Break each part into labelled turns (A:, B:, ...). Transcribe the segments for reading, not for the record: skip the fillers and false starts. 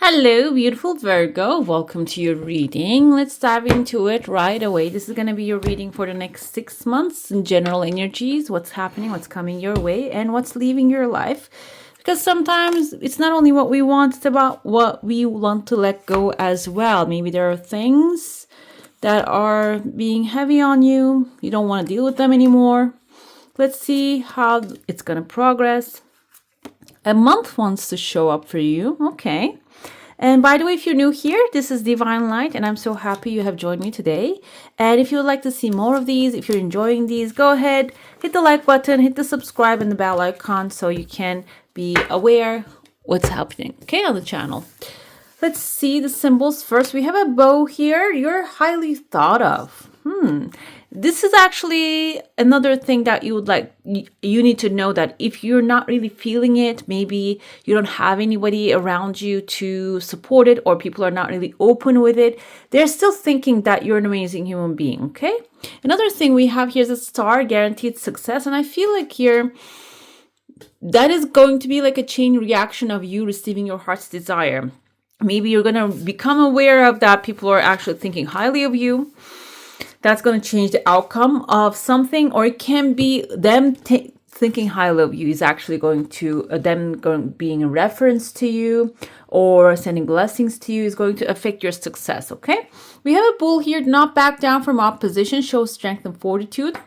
A: Hello, beautiful Virgo. Welcome to your reading. Let's dive into it right away. This is going to be your reading for the next 6 months in general energies, what's happening, what's coming your way, and what's leaving your life. Because sometimes it's not only what we want, it's about what we want to let go as well. Maybe there are things that are being heavy on you. You don't want to deal with them anymore. Let's see how it's going to progress. A month wants to show up for you. Okay. And by the way, if you're new here, this is Divine Light, and I'm so happy you have joined me today. And if you would like to see more of these, if you're enjoying these, go ahead, hit the like button, hit the subscribe and the bell icon so you can be aware what's happening, okay, on the channel. Let's see the symbols first. We have a bow here. You're highly thought of. This is actually another thing that you would like. You need to know that if you're not really feeling it, maybe you don't have anybody around you to support it, or people are not really open with it, they're still thinking that you're an amazing human being, okay? Another thing we have here is a star, guaranteed success. And I feel like here, that is going to be like a chain reaction of you receiving your heart's desire. Maybe you're going to become aware of that. People are actually thinking highly of you. That's going to change the outcome of something, or it can be them thinking highly of you is actually going to being a reference to you or sending blessings to you is going to affect your success. Okay, we have a bull here. Not back down from opposition, show strength and fortitude.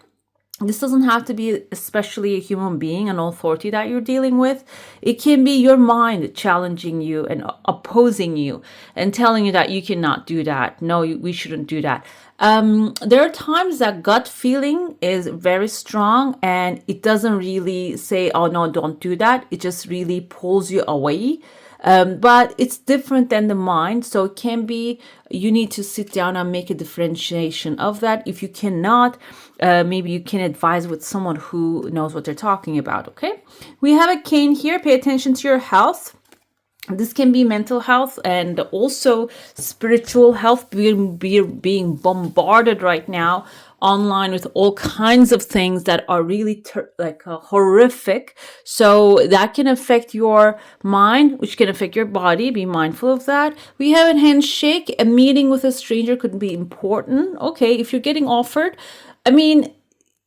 A: This doesn't have to be especially a human being, an authority that you're dealing with. It can be your mind challenging you and opposing you and telling you that you cannot do that. No, we shouldn't do that. There are times that gut feeling is very strong and it doesn't really say, oh no, don't do that. It just really pulls you away. But it's different than the mind. So it can be, you need to sit down and make a differentiation of that. If you cannot, maybe you can advise with someone who knows what they're talking about. Okay. We have a cane here. Pay attention to your health. This can be mental health and also spiritual health. Being bombarded right now online with all kinds of things that are really horrific. So that can affect your mind, which can affect your body. Be mindful of that. We have a handshake. A meeting with a stranger could be important. Okay, if you're getting offered,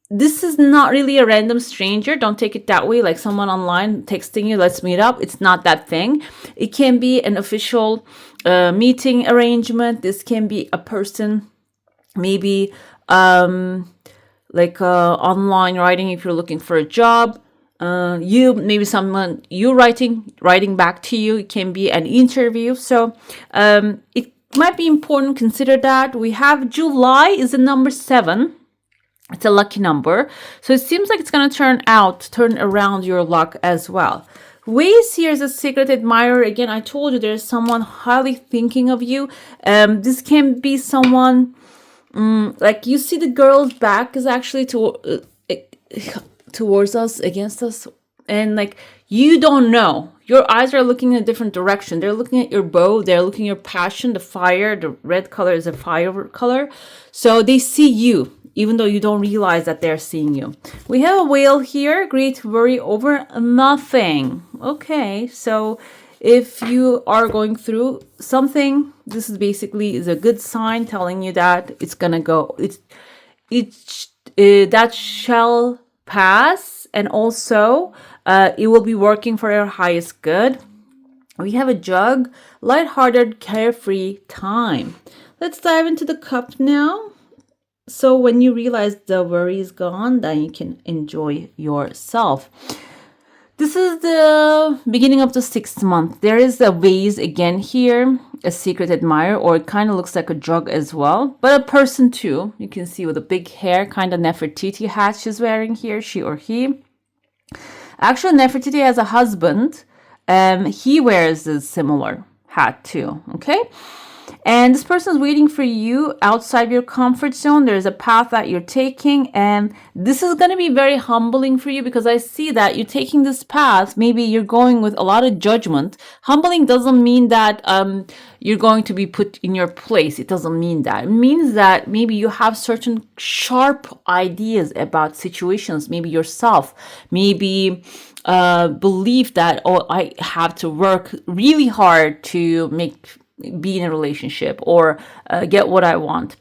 A: this is not really a random stranger. Don't take it that way, like someone online texting you, let's meet up. It's not that thing. It can be an official meeting arrangement. This can be a person, maybe online writing if you're looking for a job. Maybe someone you writing back to you. It can be an interview. So it might be important. Consider that. We have July is the number 7. It's a lucky number. So it seems like it's going to turn around your luck as well. Ways here is a secret admirer. Again, I told you there's someone highly thinking of you. This can be someone like you see the girl's back is actually towards us, against us. And like, you don't know. Your eyes are looking in a different direction. They're looking at your bow. They're looking at your passion, the fire. The red color is a fire color. So they see you, even though you don't realize that they're seeing you. We have a whale here. Great worry over nothing. Okay, so if you are going through something, this is basically a good sign telling you that it's gonna go. That shall pass, and also it will be working for your highest good. We have a jug, lighthearted, carefree time. Let's dive into the cup now. So when you realize the worry is gone, then you can enjoy yourself. This is the beginning of the 6th month. There is a vase again here, a secret admirer, or it kind of looks like a jug as well, but a person too. You can see with a big hair, kind of Nefertiti hat she's wearing here, she or he. Actually, Nefertiti has a husband. He wears a similar hat too, okay? And this person is waiting for you outside your comfort zone. There's a path that you're taking, and this is going to be very humbling for you because I see that you're taking this path. Maybe you're going with a lot of judgment. Humbling doesn't mean that you're going to be put in your place. It doesn't mean that. It means that maybe you have certain sharp ideas about situations, maybe yourself, maybe belief that, oh, I have to work really hard to be in a relationship or get what I want.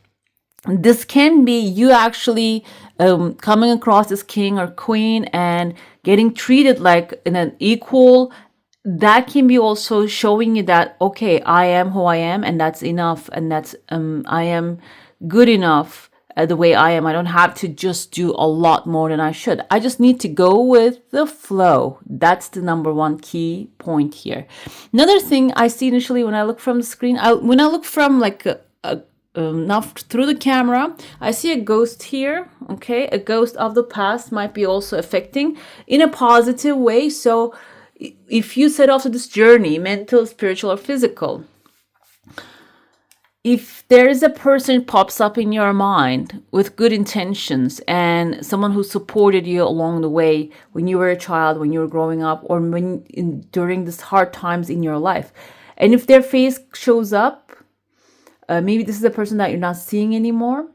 A: This can be you actually coming across as king or queen and getting treated like in an equal. That can be also showing you that, okay, I am who I am, and that's enough, and that's I am good enough the way I am. I don't have to just do a lot more than I should. I just need to go with the flow. That's the number one key point here. Another thing I see initially when I look from the screen, when I look from like not through the camera, I see a ghost here. Okay, a ghost of the past might be also affecting in a positive way. So if you set off to this journey, mental, spiritual, or physical, if there is a person pops up in your mind with good intentions and someone who supported you along the way when you were a child, when you were growing up, or during these hard times in your life, and if their face shows up, maybe this is a person that you're not seeing anymore,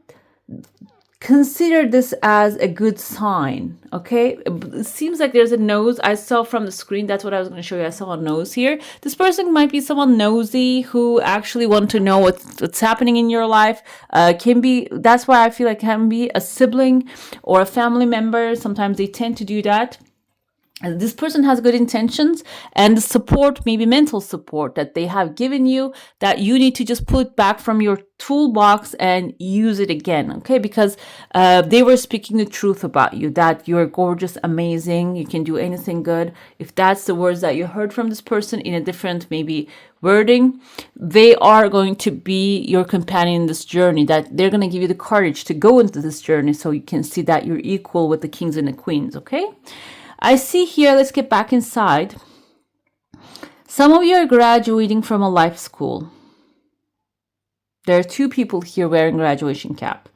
A: consider this as a good sign. Okay, it seems like there's a nose I saw from the screen. That's what I was going to show you. I saw a nose here. This person might be someone nosy who actually want to know what's happening in your life. Can be, that's why I feel like can be a sibling or a family member. Sometimes they tend to do that. This person has good intentions, and the support, maybe mental support that they have given you, that you need to just put back from your toolbox and use it again. Okay, because they were speaking the truth about you, that you're gorgeous, amazing, you can do anything good. If that's the words that you heard from this person in a different maybe wording, they are going to be your companion in this journey, that they're going to give you the courage to go into this journey so you can see that you're equal with the kings and the queens. Okay, I see here, let's get back inside. Some of you are graduating from a life school. There are two people here wearing graduation cap.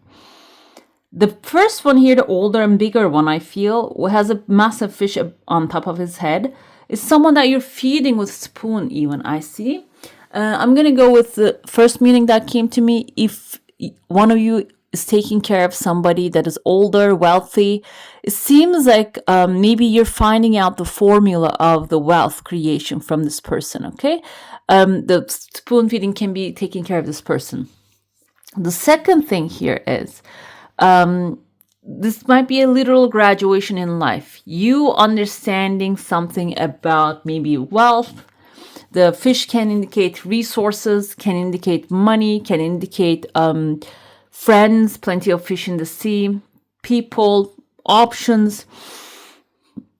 A: The first one here, the older and bigger one, I feel, who has a massive fish on top of his head, is someone that you're feeding with spoon even, I see. I'm going to go with the first meaning that came to me. If one of you is taking care of somebody that is older, wealthy, it seems like maybe you're finding out the formula of the wealth creation from this person, okay? The spoon feeding can be taking care of this person. The second thing here is, this might be a literal graduation in life. You understanding something about maybe wealth. The fish can indicate resources, can indicate money, can indicate friends, plenty of fish in the sea, people, options.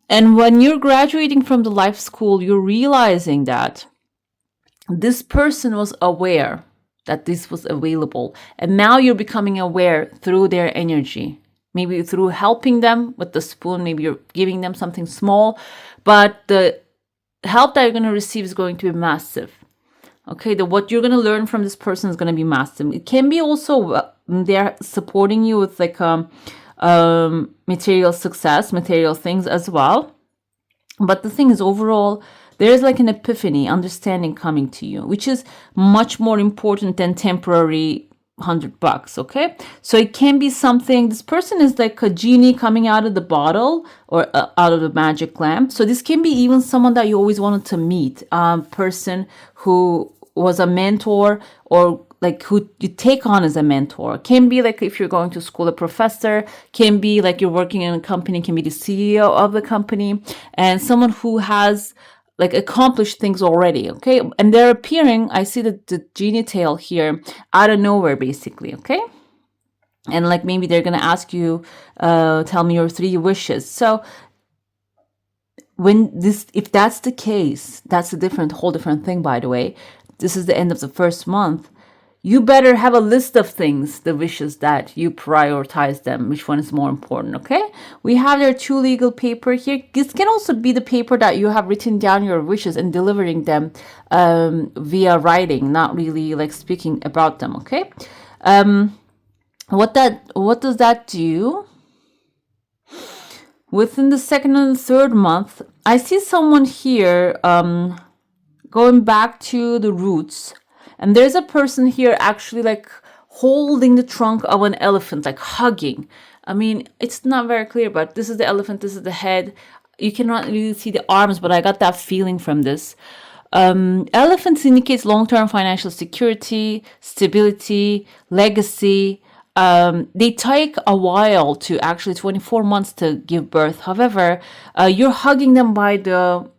A: And when you're graduating from the life school, you're realizing that this person was aware that this was available. And now you're becoming aware through their energy. Maybe through helping them with the spoon, maybe you're giving them something small, but the help that you're going to receive is going to be massive. Okay, what you're going to learn from this person is going to be massive. It can be also they're supporting you with like material success, material things as well. But the thing is, overall, there's like an epiphany, understanding coming to you, which is much more important than temporary $100. Okay, so it can be something. This person is like a genie coming out of the bottle or out of the magic lamp. So this can be even someone that you always wanted to meet, person who was a mentor, or like who you take on as a mentor. Can be like if you're going to school, a professor. Can be like you're working in a company, can be the CEO of the company, and someone who has like accomplished things already. Okay, and they're appearing, I see the genie tail here out of nowhere basically. Okay, and like maybe they're gonna ask you, tell me your 3 wishes. So if that's the case, that's a whole different thing, by the way. This is the end of the first month. You better have a list of things, the wishes, that you prioritize them, which one is more important, okay? We have their 2 legal paper here. This can also be the paper that you have written down your wishes and delivering them via writing, not really like speaking about them, okay? What does that do? Within the second and third month, I see someone here going back to the roots. And there's a person here actually like holding the trunk of an elephant, like hugging. I mean, it's not very clear, but this is the elephant, this is the head. you cannot really see the arms, but I got that feeling from this. Elephants indicates long-term financial security, stability, legacy. They take a while to actually 24 months to give birth. However, you're hugging them by the,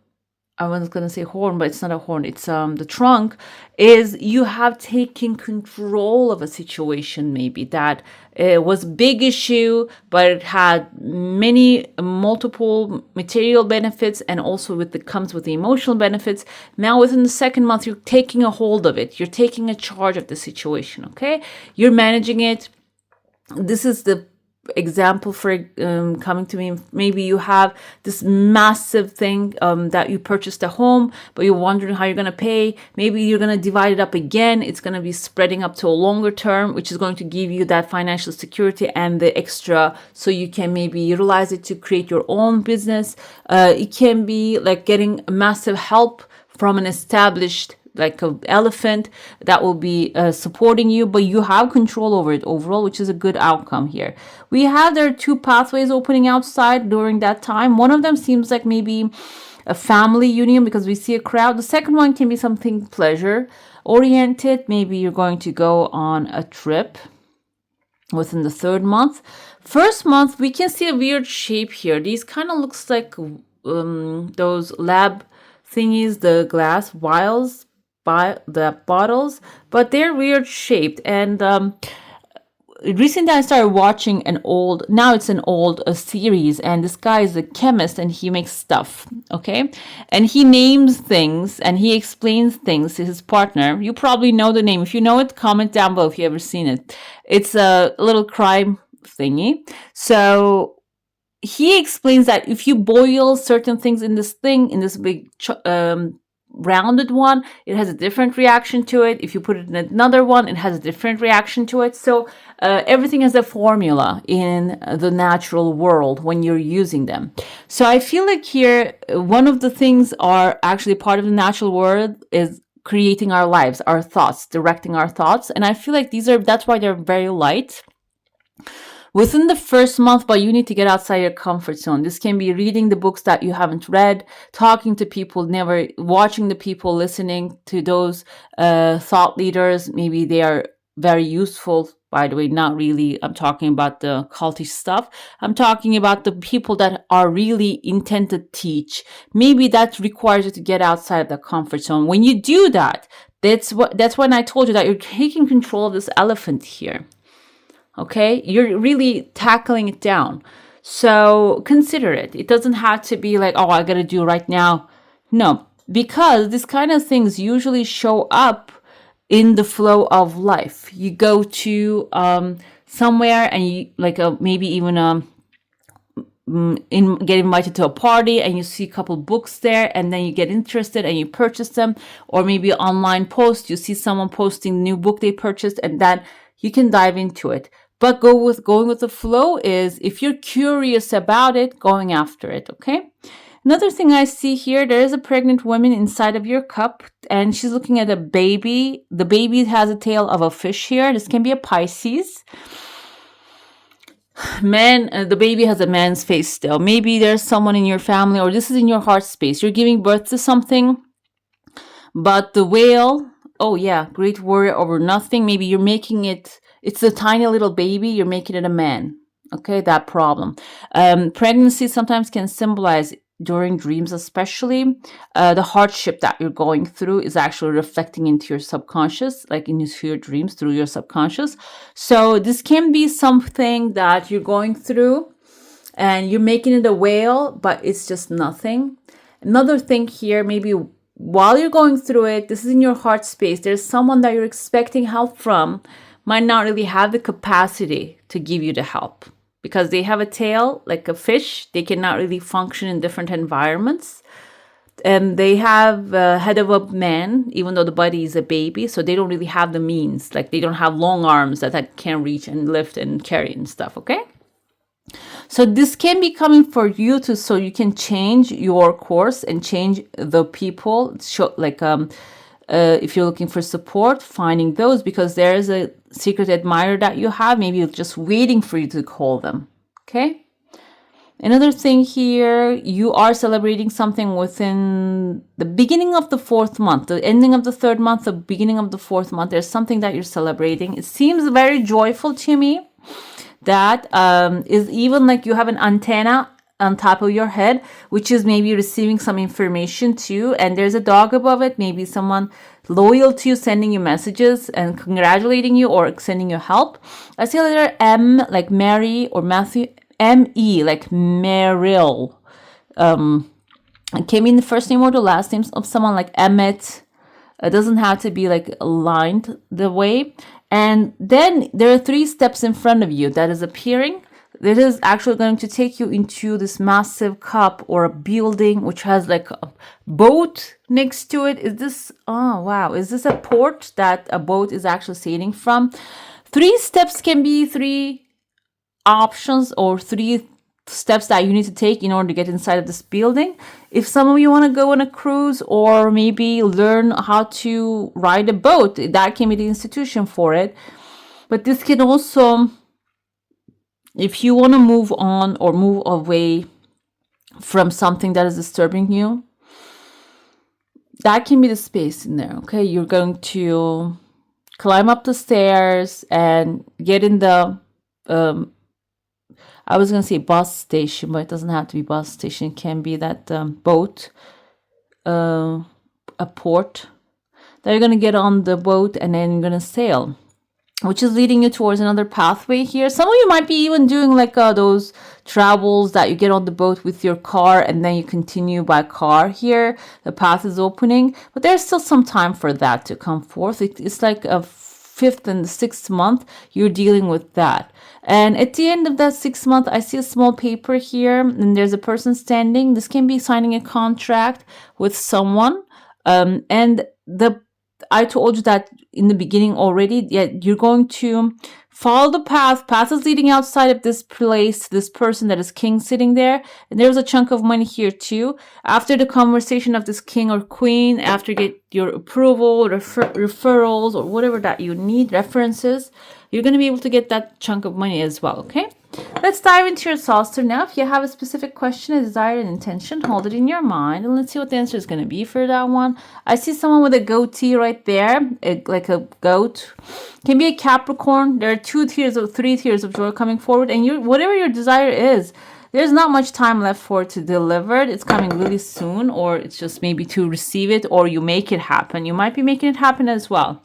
A: I was gonna say horn, but it's not a horn. It's the trunk. Is you have taken control of a situation maybe that was big issue, but it had many multiple material benefits, and also comes with the emotional benefits. Now within the second month, you're taking a hold of it. You're taking a charge of the situation. Okay, you're managing it. This is the example for coming to me. Maybe you have this massive thing that you purchased a home, but you're wondering how you're going to pay. Maybe you're going to divide it up again. It's going to be spreading up to a longer term, which is going to give you that financial security and the extra, so you can maybe utilize it to create your own business. It can be like getting massive help from an established, like an elephant that will be supporting you, but you have control over it overall, which is a good outcome here. We have there are two pathways opening outside during that time. One of them seems like maybe a family union, because we see a crowd. The second one can be something pleasure oriented. Maybe you're going to go on a trip within the third month. First month, we can see a weird shape here. These kind of looks like those lab thingies, the glass vials, by the bottles, but they're weird shaped. And recently I started watching now it's an old series, and this guy is a chemist and he makes stuff, okay? And he names things and he explains things to his partner. You probably know the name. If you know it, comment down below if you ever seen it. It's a little crime thingy. So he explains that if you boil certain things in this big rounded one, it has a different reaction to it. If you put it in another one, it has a different reaction to it. So everything has a formula in the natural world when you're using them. So I feel like here, one of the things are actually part of the natural world is creating our lives, our thoughts, directing our thoughts. And I feel like that's why they're very light within the first month, but you need to get outside your comfort zone. This can be reading the books that you haven't read, talking to people, never watching the people, listening to those thought leaders. Maybe they are very useful. By the way, not really. I'm talking about the cultish stuff. I'm talking about the people that are really intent to teach. Maybe that requires you to get outside of the comfort zone. When you do that, that's when I told you that you're taking control of this elephant here. Okay, you're really tackling it down. So consider it. It doesn't have to be like, oh, I got to do it right now. No, because this kind of things usually show up in the flow of life. You go to somewhere and you maybe even get invited to a party and you see a couple books there, and then you get interested and you purchase them. Or maybe an online post, you see someone posting the new book they purchased, and then you can dive into it. But going with the flow is, if you're curious about it, going after it, okay? Another thing I see here, there is a pregnant woman inside of your cup, and she's looking at a baby. The baby has a tail of a fish here. This can be a Pisces. The baby has a man's face still. Maybe there's someone in your family, or this is in your heart space. You're giving birth to something, but the whale, oh yeah, great warrior over nothing. Maybe you're making it's a tiny little baby, you're making it a man. Okay, that problem. Pregnancy sometimes can symbolize, during dreams especially, the hardship that you're going through is actually reflecting into your subconscious, like into your dreams through your subconscious. So this can be something that you're going through and you're making it a whale, but it's just nothing. Another thing here, maybe while you're going through it, this is in your heart space, there's someone that you're expecting help from, might not really have the capacity to give you the help because they have a tail like a fish. They cannot really function in different environments. And they have a head of a man, even though the body is a baby. So they don't really have the means. Like they don't have long arms that can reach and lift and carry and stuff, okay? So this can be coming for you so you can change your course and change the people. If you're looking for support, finding those, because there is a secret admirer that you have, maybe just waiting for you to call them. Okay. Another thing here, you are celebrating something within the beginning of the fourth month, the ending of the third month, the beginning of the fourth month. There's something that you're celebrating. It seems very joyful to me. That is even like you have an antenna on top of your head, which is maybe receiving some information too. And there's a dog above it, maybe someone loyal to you, sending you messages and congratulating you or sending you help. I see a letter M, like Mary or Matthew. M-E, like Meryl. It came in the first name or the last name of someone, like Emmett. It doesn't have to be like aligned the way. And then there are 3 steps in front of you that is appearing. That is actually going to take you into this massive cup or a building which has like a boat next to it. Is this, oh wow, is this a port that a boat is actually sailing from? 3 steps can be 3 options or 3 steps that you need to take in order to get inside of this building. If some of you want to go on a cruise or maybe learn how to ride a boat, that can be the institution for it. But this can also, if you want to move on or move away from something that is disturbing you, that can be the space in there. Okay, you're going to climb up the stairs and get in the I was going to say bus station, but it doesn't have to be bus station. It can be that boat, a port. That you're going to get on the boat and then you're going to sail, which is leading you towards another pathway here. Some of you might be even doing like those travels that you get on the boat with your car and then you continue by car here. The path is opening, but there's still some time for that to come forth. It's like a 5th and the 6th month, you're dealing with that. And at the end of that 6th month, I see a small paper here and there's a person standing. This can be signing a contract with someone. And I told you that in the beginning already, yeah, you're going to follow the path. Path is leading outside of this place, this person that is king sitting there. And there's a chunk of money here too. After the conversation of this king or queen, after you get your approval, referrals, or whatever that you need, references, you're going to be able to get that chunk of money as well, okay? Let's dive into your soul star now. If you have a specific question, a desire, an intention, hold it in your mind. And let's see what the answer is going to be for that one. I see someone with a goatee right there, like a goat. Can be a Capricorn. There are 3 tiers of joy coming forward. And whatever your desire is, there's not much time left for it to deliver. It's coming really soon, or it's just maybe to receive it, or you make it happen. You might be making it happen as well.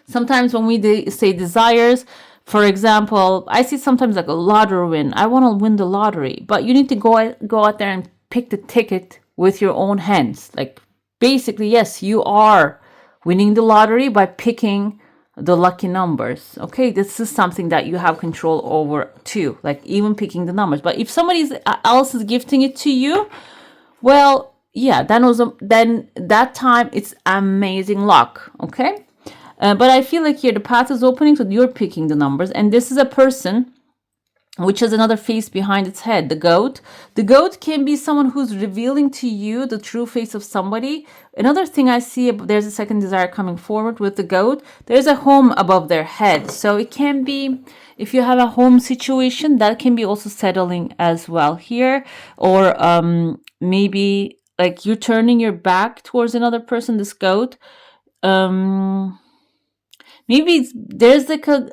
A: Sometimes when we say desires, for example, I see sometimes like a lottery win. I want to win the lottery, but you need to go out there and pick the ticket with your own hands. Like basically, yes, you are winning the lottery by picking the lucky numbers. Okay, this is something that you have control over too, like even picking the numbers. But if somebody else is gifting it to you, well, yeah, then that time it's amazing luck. Okay. But I feel like here the path is opening, so you're picking the numbers. And this is a person which has another face behind its head, the goat. The goat can be someone who's revealing to you the true face of somebody. Another thing I see, there's a second desire coming forward with the goat. There's a home above their head. So it can be, if you have a home situation, that can be also settling as well here. Or maybe like you're turning your back towards another person, this goat. Maybe there's like a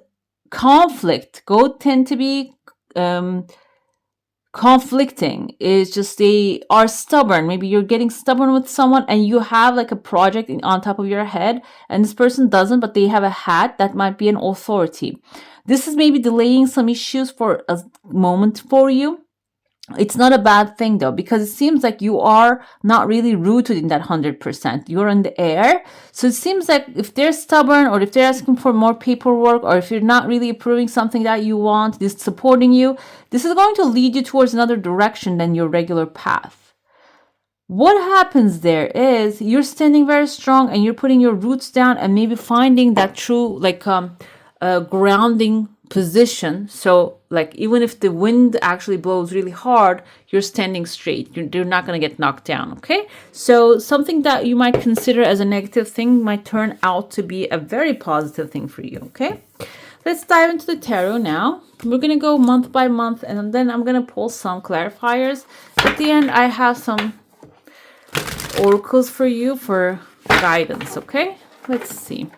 A: conflict. Goat tend to be conflicting. It's just they are stubborn. Maybe you're getting stubborn with someone and you have like a project on top of your head and this person doesn't, but they have a hat that might be an authority. This is maybe delaying some issues for a moment for you. It's not a bad thing though, because it seems like you are not really rooted in that 100%. You're in the air. So it seems like if they're stubborn or if they're asking for more paperwork or if you're not really approving something that you want, this supporting you, this is going to lead you towards another direction than your regular path. What happens there is you're standing very strong and you're putting your roots down and maybe finding that true grounding position. So like even if the wind actually blows really hard, you're standing straight. You're not going to get knocked down. Okay. So something that you might consider as a negative thing might turn out to be a very positive thing for you. Okay. Let's dive into the tarot now. We're going to go month by month, and then I'm going to pull some clarifiers. At the end, I have some oracles for you for guidance, okay? Let's see.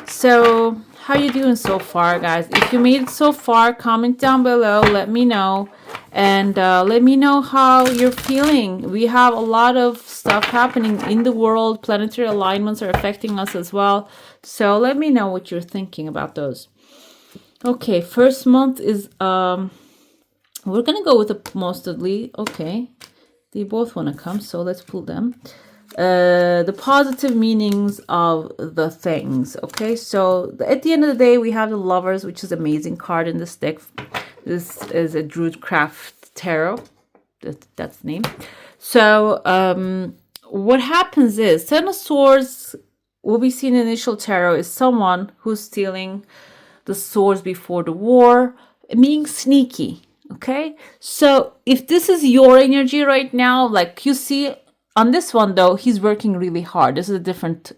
A: So, how you doing so far, guys? If you made it so far, comment down below. Let me know. And let me know how you're feeling. We have a lot of stuff happening in the world. Planetary alignments are affecting us as well. So let me know what you're thinking about those. Okay, first month is, we're going to go with the mostly. Okay, they both want to come, so let's pull them. The positive meanings of the things. Okay, so at the end of the day, we have the Lovers, which is an amazing card in this deck. This is a Druidcraft Tarot. That's the name. So what happens is Ten of Swords, what we see in initial tarot, is someone who's stealing the swords before the war, being sneaky. Okay, so if this is your energy right now, like you see on this one though, he's working really hard. This is a different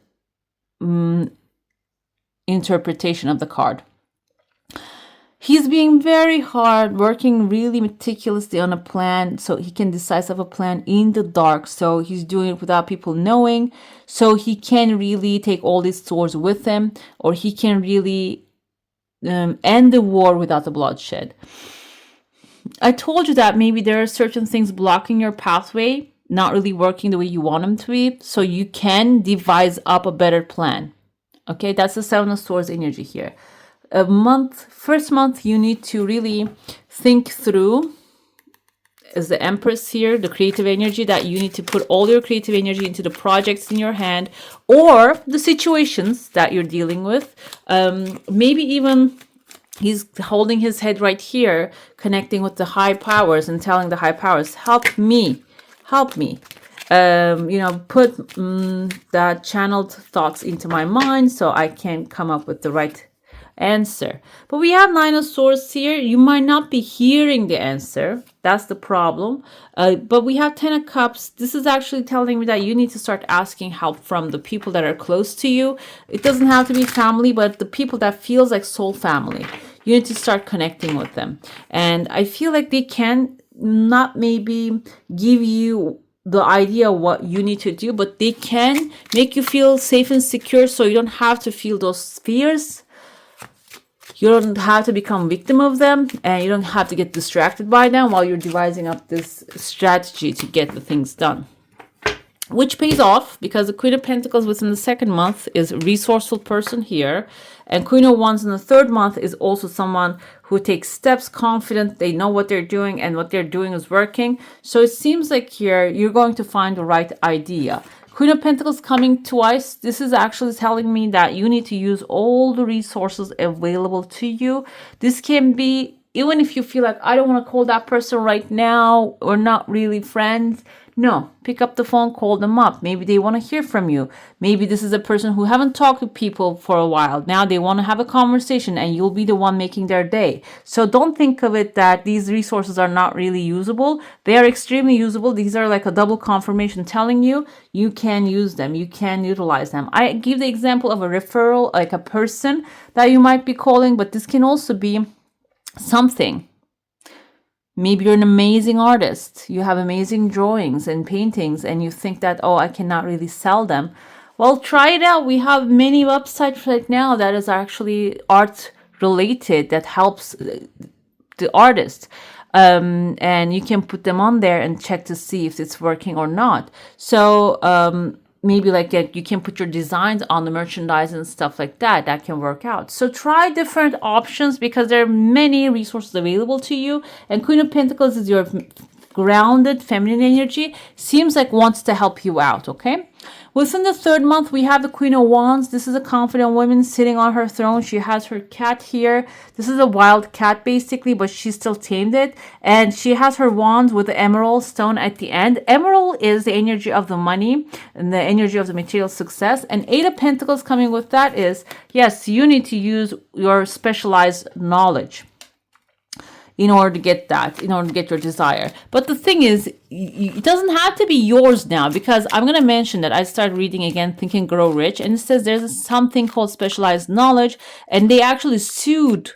A: interpretation of the card. He's being very hard, working really meticulously on a plan so he can decide of a plan in the dark. So he's doing it without people knowing. So he can really take all these swords with him, or he can really end the war without the bloodshed. I told you that maybe there are certain things blocking your pathway, not really working the way you want them to be. So you can devise up a better plan. Okay, that's the Seven of Swords energy here. First month, you need to really think through, as the Empress here, the creative energy, that you need to put all your creative energy into the projects in your hand or the situations that you're dealing with. Maybe even he's holding his head right here, connecting with the high powers and telling the high powers, help me. Put that channeled thoughts into my mind so I can come up with the right answer. But we have Nine of Swords here. You might not be hearing the answer. That's the problem. But we have Ten of Cups. This is actually telling me that you need to start asking help from the people that are close to you. It doesn't have to be family, but the people that feels like soul family. You need to start connecting with them. And I feel like they can not maybe give you the idea of what you need to do, but they can make you feel safe and secure so you don't have to feel those fears. You don't have to become victim of them, and you don't have to get distracted by them while you're devising up this strategy to get the things done. Which pays off because the Queen of Pentacles within the second month is a resourceful person here. And Queen of Wands in the third month is also someone who takes steps, confident, they know what they're doing and what they're doing is working. So it seems like here you're going to find the right idea. Queen of Pentacles coming twice. This is actually telling me that you need to use all the resources available to you. This can be, even if you feel like, I don't want to call that person right now, we're not really friends. No, pick up the phone, call them up. Maybe they want to hear from you. Maybe this is a person who haven't talked to people for a while. Now they want to have a conversation and you'll be the one making their day. So don't think of it that these resources are not really usable. They are extremely usable. These are like a double confirmation telling you you can use them. You can utilize them. I give the example of a referral, like a person that you might be calling, but this can also be something. Maybe you're an amazing artist. You have amazing drawings and paintings and you think that, oh, I cannot really sell them. Well, try it out. We have many websites right now that is actually art related that helps the artist. And you can put them on there and check to see if it's working or not. So maybe like you can put your designs on the merchandise and stuff like that. That can work out. So try different options because there are many resources available to you. And Queen of Pentacles is your grounded feminine energy. Seems like wants to help you out, okay? Within the third month, we have the Queen of Wands. This is a confident woman sitting on her throne. She has her cat here. This is a wild cat, basically, but she still tamed it. And she has her wand with the emerald stone at the end. Emerald is the energy of the money and the energy of the material success. And Eight of Pentacles coming with that is, yes, you need to use your specialized knowledge. in order to get that, in order to get your desire. But the thing is, it doesn't have to be yours now, because I'm going to mention that I started reading again, Think and Grow Rich, and it says there's something called specialized knowledge, and they actually sued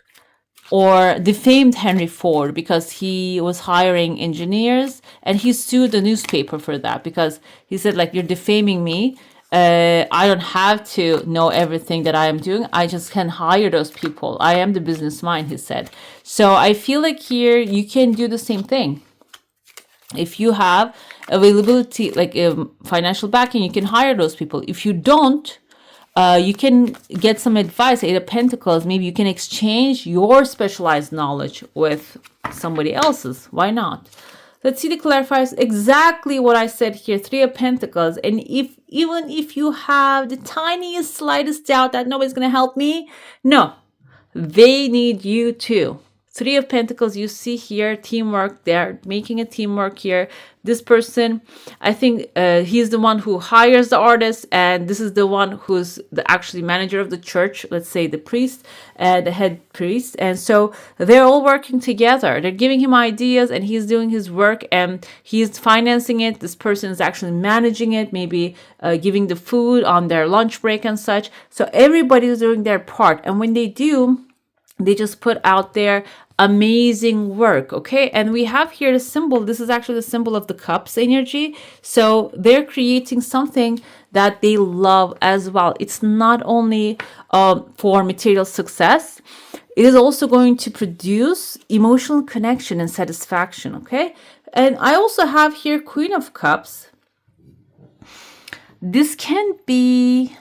A: or defamed Henry Ford because he was hiring engineers, and he sued the newspaper for that because he said, like, you're defaming me. I don't have to know everything that I am doing. I just can hire those people. I am the business mind, he said. So I feel like here you can do the same thing. If you have availability, like financial backing, you can hire those people. If you don't, you can get some advice. Eight of Pentacles, maybe you can exchange your specialized knowledge with somebody else's. Why not? Let's see, the clarifies exactly what I said here. Three of Pentacles. And even if you have the tiniest, slightest doubt that nobody's going to help me, no, they need you too. Three of Pentacles, you see here, teamwork. They're making a teamwork here. This person, I think he's the one who hires the artist, and this is the one who's the actually manager of the church, let's say the priest, the head priest. And so they're all working together. They're giving him ideas, and he's doing his work, and he's financing it. This person is actually managing it, maybe giving the food on their lunch break and such. So everybody is doing their part. And when they do, they just put out their amazing work, okay? And we have here the symbol. This is actually the symbol of the cups energy. So they're creating something that they love as well. It's not only for material success. It is also going to produce emotional connection and satisfaction, okay? And I also have here Queen of Cups. This can be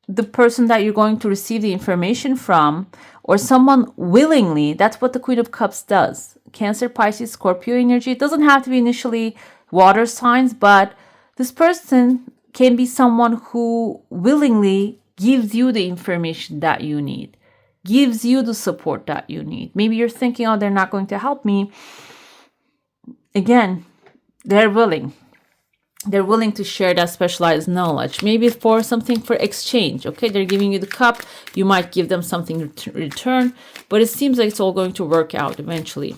A: the person that you're going to receive the information from, or someone willingly. That's what the Queen of Cups does. Cancer, Pisces, Scorpio energy. It doesn't have to be initially water signs, but this person can be someone who willingly gives you the information that you need, gives you the support that you need. Maybe you're thinking, oh, they're not going to help me. Again, they're willing. They're willing to share that specialized knowledge, maybe for something for exchange. Okay, they're giving you the cup. You might give them something to return, but it seems like it's all going to work out eventually.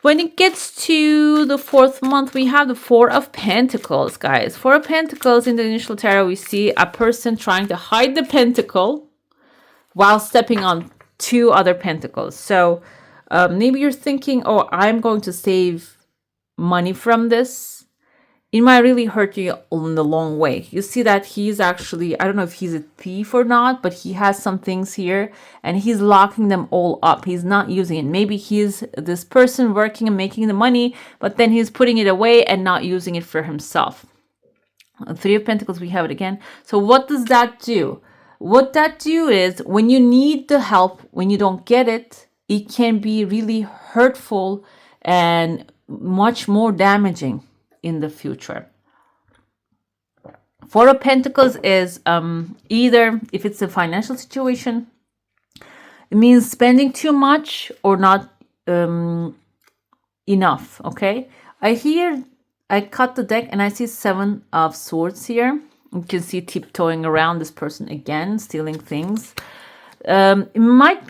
A: When it gets to the fourth month, we have the Four of Pentacles, guys. Four of Pentacles in the initial tarot, we see a person trying to hide the pentacle while stepping on two other pentacles. So maybe you're thinking, oh, I'm going to save money from this. It might really hurt you in the long way. You see that he's actually, I don't know if he's a thief or not, but he has some things here and he's locking them all up. He's not using it. Maybe he's this person working and making the money, but then he's putting it away and not using it for himself. Three of Pentacles, we have it again. So what does that do? What that do is when you need the help, when you don't get it, it can be really hurtful and much more damaging in the future. Four of Pentacles is either, if it's a financial situation, it means spending too much or not enough, okay? I cut the deck and I see Seven of Swords here. You can see tiptoeing around this person again, stealing things. You might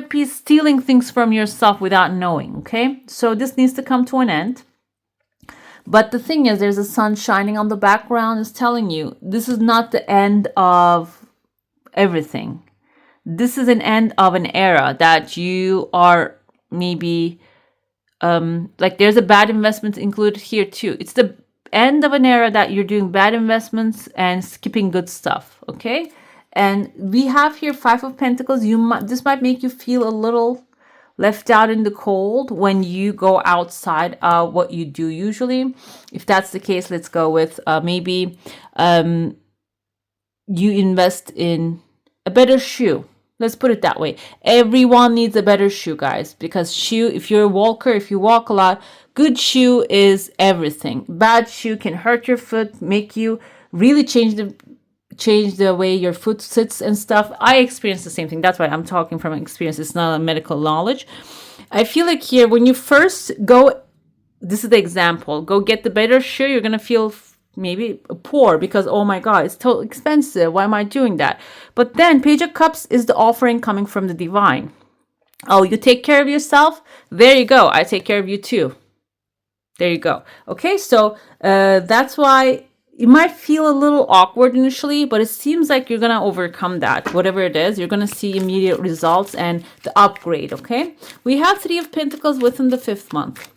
A: be stealing things from yourself without knowing, okay? So this needs to come to an end. But the thing is, there's a sun shining on the background. Is telling you this is not the end of everything. This is an end of an era that you are maybe like there's a bad investment included here too. It's the end of an era that you're doing bad investments and skipping good stuff. Okay, and we have here Five of Pentacles. This might make you feel a little left out in the cold when you go outside what you do usually. If that's the case, let's go with maybe you invest in a better shoe. Let's put it that way. Everyone needs a better shoe, guys, because if you're a walker, if you walk a lot, good shoe is everything. Bad shoe can hurt your foot, make you really change the way your foot sits and stuff. I experienced the same thing. That's why I'm talking from experience. It's not a medical knowledge. I feel like here, when you first go, this is the example, go get the better shoe, you're going to feel maybe poor because, oh my God, it's too expensive. Why am I doing that? But then Page of Cups is the offering coming from the divine. Oh, you take care of yourself? There you go. I take care of you too. There you go. Okay, so that's why it might feel a little awkward initially, but it seems like you're gonna overcome that. Whatever it is, you're gonna see immediate results and the upgrade. Okay, we have Three of Pentacles within the 5th month.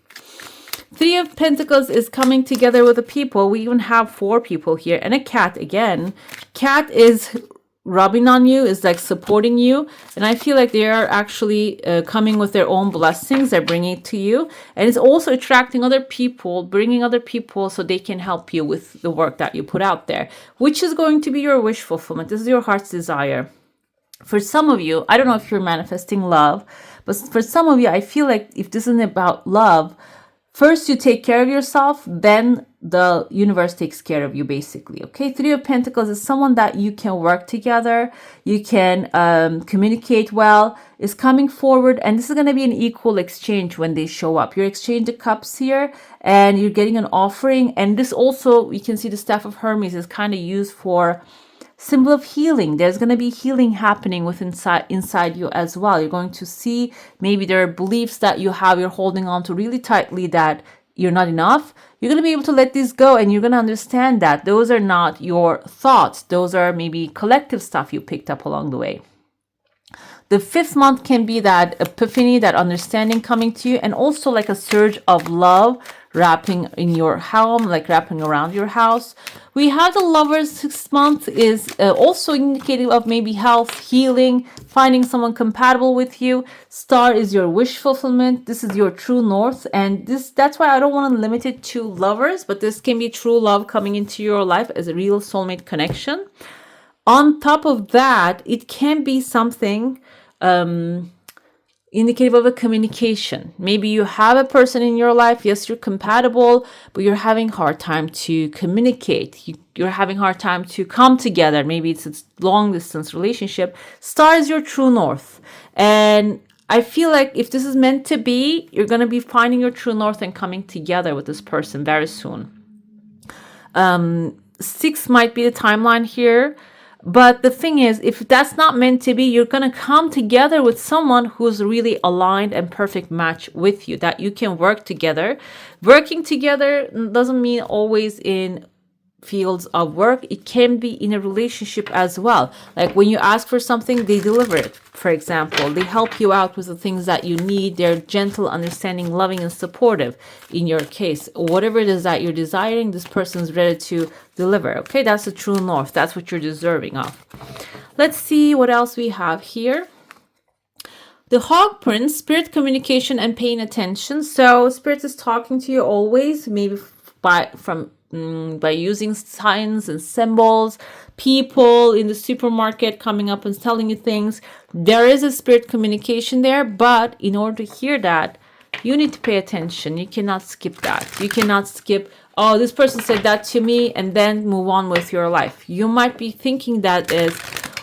A: Three of Pentacles is coming together with the people. We even have 4 people here and a cat again. Cat is rubbing on you, is like supporting you, and I feel like they are actually coming with their own blessings. They're bringing it to you, and it's also attracting other people, bringing other people so they can help you with the work that you put out there, which is going to be your wish fulfillment. This is your heart's desire. For some of you, I don't know if you're manifesting love, but for some of you, I feel like if this isn't about love, first you take care of yourself, then the universe takes care of you, basically. Okay, Three of Pentacles is someone that you can work together, you can communicate well, is coming forward, and this is going to be an equal exchange when they show up. You're exchanging cups here, and you're getting an offering, and this also, you can see the Staff of Hermes is kind of used for symbol of healing. There's going to be healing happening inside you as well. You're going to see maybe there are beliefs that you have, you're holding on to really tightly, that you're not enough. You're going to be able to let these go, and you're going to understand that those are not your thoughts. Those are maybe collective stuff you picked up along the way. The 5th month can be that epiphany, that understanding coming to you, and also like a surge of love wrapping in your home, like wrapping around your house. We have the Lovers 6th month is also indicative of maybe health, healing, finding someone compatible with you. Star is your wish fulfillment. This is your true north, and that's why I don't want to limit it to lovers, but this can be true love coming into your life as a real soulmate connection. On top of that, it can be something indicative of a communication. Maybe you have a person in your life, yes, you're compatible, but you're having a hard time to communicate. You're having a hard time to come together. Maybe it's a long distance relationship. Star is your true north. And I feel like if this is meant to be, you're going to be finding your true north and coming together with this person very soon. 6 might be the timeline here. But the thing is, if that's not meant to be, you're going to come together with someone who's really aligned and perfect match with you, that you can work together. Working together doesn't mean always in fields of work. It can be in a relationship as well. Like when you ask for something, they deliver it. For example, they help you out with the things that you need. They're gentle, understanding, loving, and supportive in your case. Whatever it is that you're desiring, this person's ready to deliver. Okay, that's the true north. That's what you're deserving of. Let's see what else we have here. The Hog Prince, spirit communication and paying attention. So spirit is talking to you always, maybe by using signs and symbols, people in the supermarket coming up and telling you things. There is a spirit communication there, but in order to hear that, you need to pay attention. You cannot skip that. You cannot skip, oh, this person said that to me, and then move on with your life. You might be thinking that is,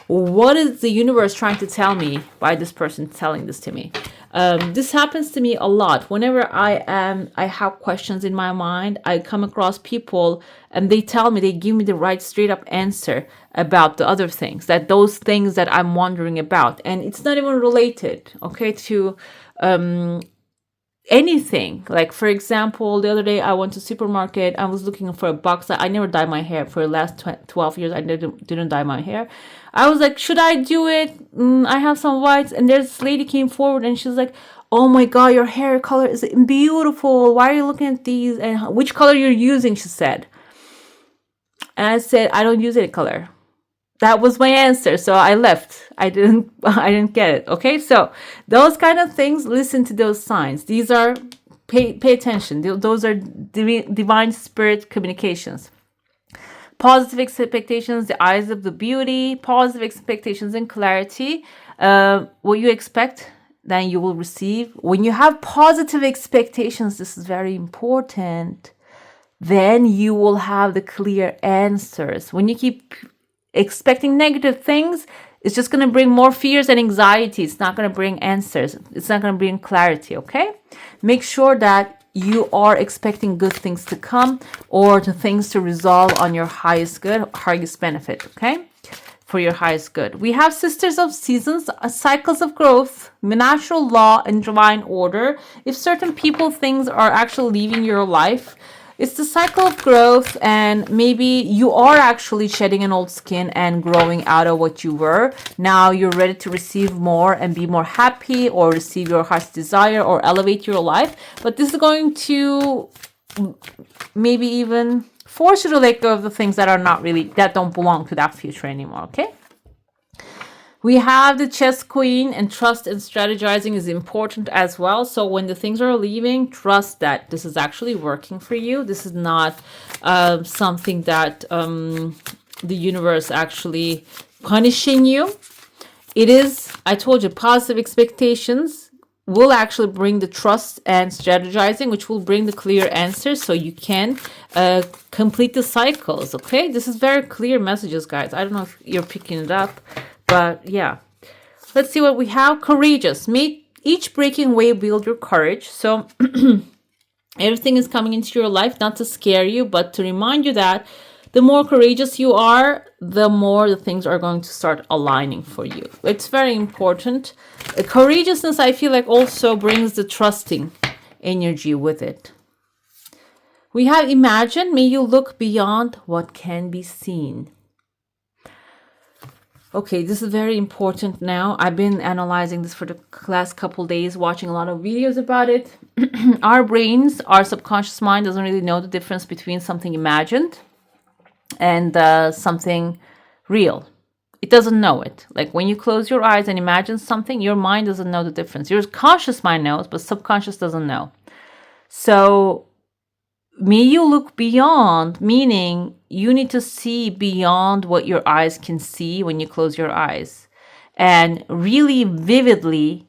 A: what is the universe trying to tell me by this person telling this to me? This happens to me a lot. Whenever I have questions in my mind, I come across people and they give me the right straight up answer about the other things, that those things that I'm wondering about. And it's not even related, okay, to anything. Like, for example, the other day I went to supermarket. I was looking for a box. I never dye my hair. For the last 12 years, I didn't dye my hair. I was like, should I do it? I have some whites. And this lady came forward and she's like, oh my God, your hair color is beautiful. Why are you looking at these? And which color you're using, she said. And I said, I don't use any color. That was my answer. So I left. I didn't get it. Okay. So those kind of things, listen to those signs. These are, pay attention. Those are divine spirit communications. Positive expectations, the eyes of the beauty, positive expectations and clarity. What you expect, then you will receive. When you have positive expectations, this is very important, then you will have the clear answers. When you keep expecting negative things, it's just going to bring more fears and anxiety. It's not going to bring answers. It's not going to bring clarity, okay? Make sure that you are expecting good things to come or the things to resolve on your highest good, highest benefit, okay? for your highest good. We have sisters of seasons, cycles of growth, natural law, and divine order. If certain people, things are actually leaving your life, it's the cycle of growth, and maybe you are actually shedding an old skin and growing out of what you were. Now you're ready to receive more and be more happy, or receive your heart's desire, or elevate your life. But this is going to maybe even force you to let go of the things that are not really, that don't belong to that future anymore, okay? We have the chess queen, and trust and strategizing is important as well. So when the things are leaving, trust that this is actually working for you. This is not something that the universe actually punishing you. It is, I told you, positive expectations will actually bring the trust and strategizing, which will bring the clear answers so you can complete the cycles, okay? This is very clear messages, guys. I don't know if you're picking it up, but yeah. Let's see what we have. Courageous. May each breaking wave build your courage. So everything is coming into your life not to scare you, but to remind you that the more courageous you are, the more the things are going to start aligning for you. It's very important. Courageousness, I feel like, also brings the trusting energy with it. We have imagine. May you look beyond what can be seen. Okay, this is very important now. I've been analyzing this for the last couple days, watching a lot of videos about it. Our brains, our subconscious mind doesn't really know the difference between something imagined and something real. It doesn't know it. Like when you close your eyes and imagine something, your mind doesn't know the difference. Your conscious mind knows, but subconscious doesn't know. So may you look beyond, meaning you need to see beyond what your eyes can see when you close your eyes, and really vividly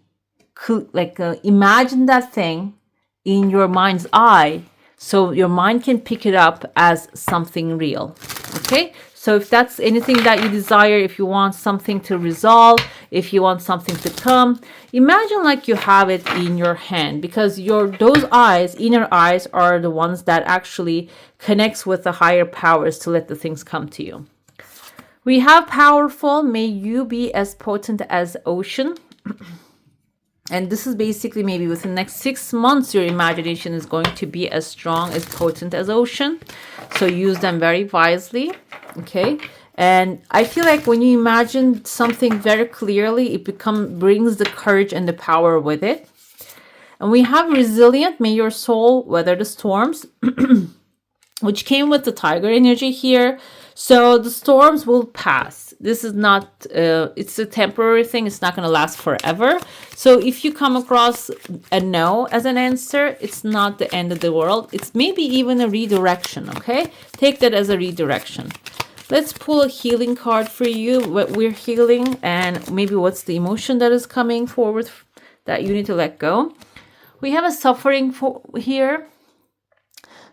A: imagine that thing in your mind's eye, so your mind can pick it up as something real. Okay, so if that's anything that you desire, if you want something to resolve, if you want something to come, imagine like you have it in your hand, because those eyes, inner eyes, are the ones that actually connects with the higher powers to let the things come to you. We have powerful. May you be as potent as ocean. And this is basically maybe within the next 6 months, your imagination is going to be as strong, as potent as ocean. So use them very wisely, okay? And I feel like when you imagine something very clearly, it brings the courage and the power with it. And we have resilient. May your soul weather the storms, which came with the tiger energy here. So the storms will pass. This is not, it's a temporary thing. It's not going to last forever. So if you come across a no as an answer, it's not the end of the world. It's maybe even a redirection, okay? Take that as a redirection. Let's pull a healing card for you, what we're healing, and maybe what's the emotion that is coming forward that you need to let go. We have a suffering here.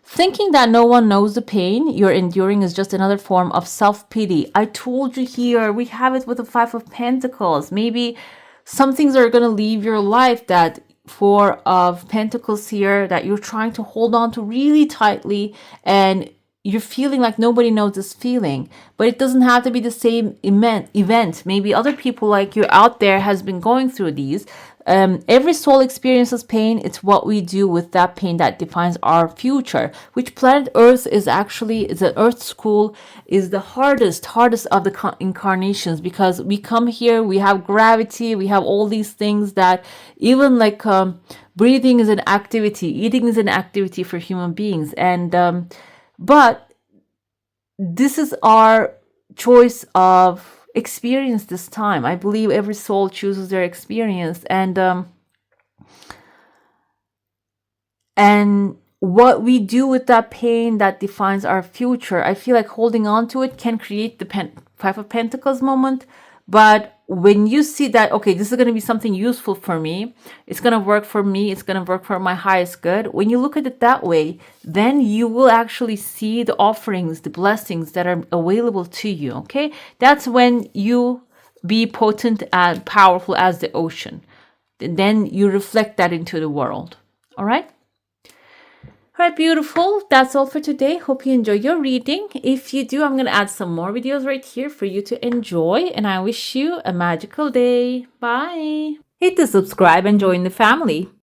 A: Thinking that no one knows the pain you're enduring is just another form of self-pity. I told you here, we have it with the Five of Pentacles. Maybe some things are going to leave your life, that Four of Pentacles here, that you're trying to hold on to really tightly, and you're feeling like nobody knows this feeling. But it doesn't have to be the same event. Maybe other people like you out there has been going through these. Every soul experiences pain. It's what we do with that pain that defines our future. Which planet Earth is the Earth school is the hardest of the incarnations, because we come here, we have gravity, we have all these things that even like breathing is an activity, eating is an activity for human beings, and but this is our choice of experience this time. I believe every soul chooses their experience, and what we do with that pain that defines our future. I feel like holding on to it can create the Five of Pentacles moment. But when you see that, okay, this is going to be something useful for me, it's going to work for me, it's going to work for my highest good. When you look at it that way, then you will actually see the offerings, the blessings that are available to you, okay? That's when you be potent and powerful as the ocean. Then you reflect that into the world, all right? All right, beautiful. That's all for today. Hope you enjoy your reading. If you do, I'm going to add some more videos right here for you to enjoy. And I wish you a magical day. Bye. Hit the subscribe and join the family.